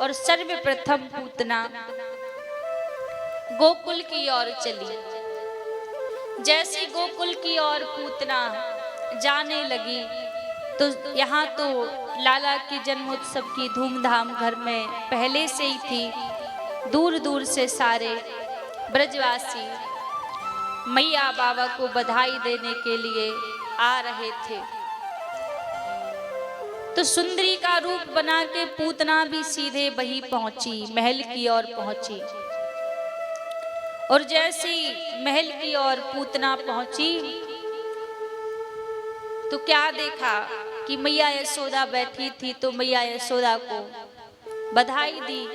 और सर्वप्रथम पूतना गोकुल की ओर चली। जैसे गोकुल की ओर पूतना जाने लगी तो यहाँ तो लाला के जन्मोत्सव की धूमधाम घर में पहले से ही थी। दूर दूर से सारे ब्रजवासी मैया बाबा को बधाई देने के लिए आ रहे थे। तो सुंदरी का रूप बना के पूतना भी सीधे वही पहुंची, महल की ओर पहुंची। और जैसे ही महल की ओर पूतना पहुंची तो क्या देखा कि मैया यशोदा बैठी थी। तो मैया यशोदा को बधाई दी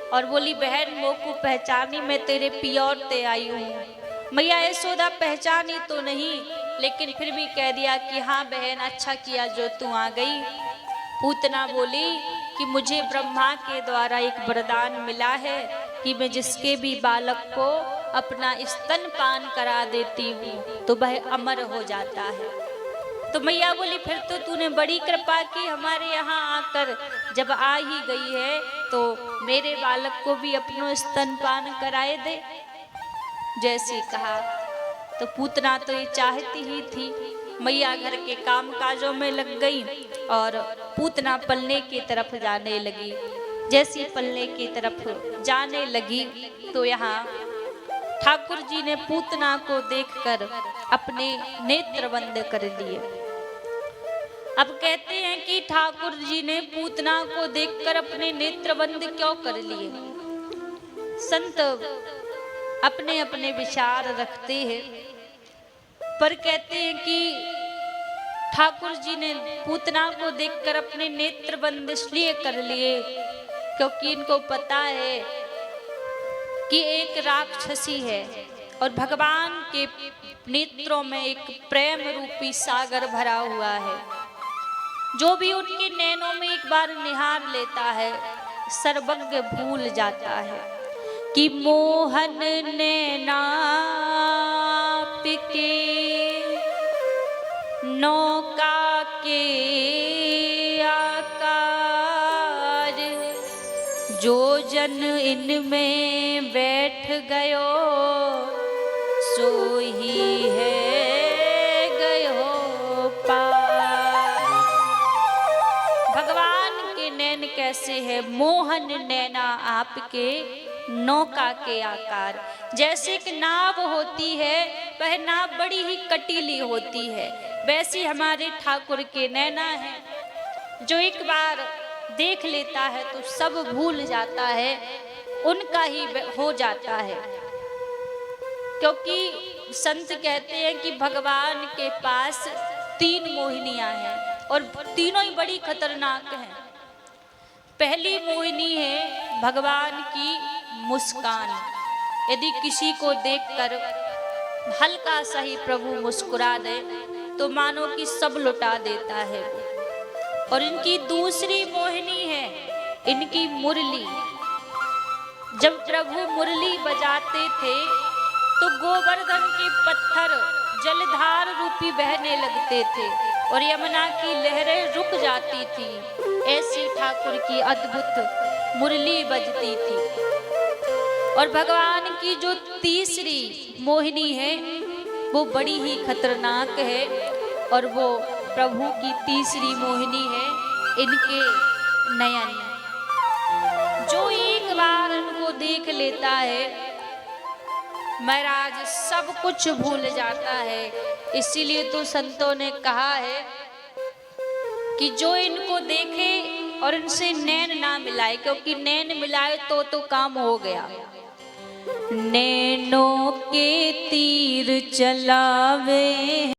और बोली, बहन वो को पहचानी, मैं तेरे पियोर ते आई हूँ। मैया यशोदा पहचानी तो नहीं, लेकिन फिर भी कह दिया कि हाँ बहन, अच्छा किया जो तू आ गई। पूतना बोली कि मुझे ब्रह्मा के द्वारा एक वरदान मिला है कि मैं जिसके भी बालक को अपना स्तनपान करा देती हूँ तो वह अमर हो जाता है। तो मैया बोली, फिर तो तूने बड़ी कृपा की हमारे यहाँ आकर, जब आ ही गई है तो मेरे बालक को भी अपनो स्तनपान कराए दे। जैसे कहा तो पूतना तो ये चाहती ही थी। मैया घर के काम काजों में लग गई और पूतना पलने की तरफ जाने लगी। जैसी पलने की तरफ जाने लगी तो यहाँ ठाकुर जी ने पूतना को देखकर अपने नेत्र बंद कर लिए। अब कहते हैं कि ठाकुर जी ने पूतना को देखकर अपने नेत्र बंद क्यों कर लिए। संत अपने अपने विचार रखते हैं, पर कहते हैं कि ठाकुर जी ने पूतना को देखकर अपने नेत्र बंद इसलिए कर लिए क्योंकि इनको पता है कि एक राक्षसी है और भगवान के नेत्रों में एक प्रेम रूपी सागर भरा हुआ है। जो भी उनके नैनों में एक बार निहार लेता है सर्वज्ञ भूल जाता है कि मोहन नैना के नौका के आकार, जो जन इनमें बैठ गयो सो ही है गयो पार। भगवान के नैन कैसे है? मोहन नैना आपके नौका के आकार। जैसे कि नाव होती है, वह नाव बड़ी ही कटीली होती है, वैसी हमारे ठाकुर के नैना है। जो एक बार देख लेता है तो सब भूल जाता है, उनका ही हो जाता है। क्योंकि संत कहते हैं कि भगवान के पास 3 मोहिनियां हैं और तीनों ही बड़ी खतरनाक हैं। पहली मोहिनी है भगवान की मुस्कान। यदि किसी को देखकर हल्का सा ही प्रभु मुस्कुरा दे तो मानो कि सब लुटा देता है। और इनकी दूसरी मोहिनी है इनकी मुरली। जब प्रभु मुरली बजाते थे तो गोवर्धन के पत्थर जलधार रूपी बहने लगते थे और यमुना की लहरें रुक जाती थी। ऐसी ठाकुर की अद्भुत मुरली बजती थी। और भगवान की जो तीसरी मोहिनी है वो बड़ी ही खतरनाक है और वो प्रभु की तीसरी मोहिनी है इनके नयन। जो एक बार इनको देख लेता है महाराज सब कुछ भूल जाता है। इसीलिए तो संतों ने कहा है कि जो इनको देखे और इनसे नैन ना मिलाए, क्योंकि नैन मिलाए तो काम हो गया। नैनों के तीर चलावे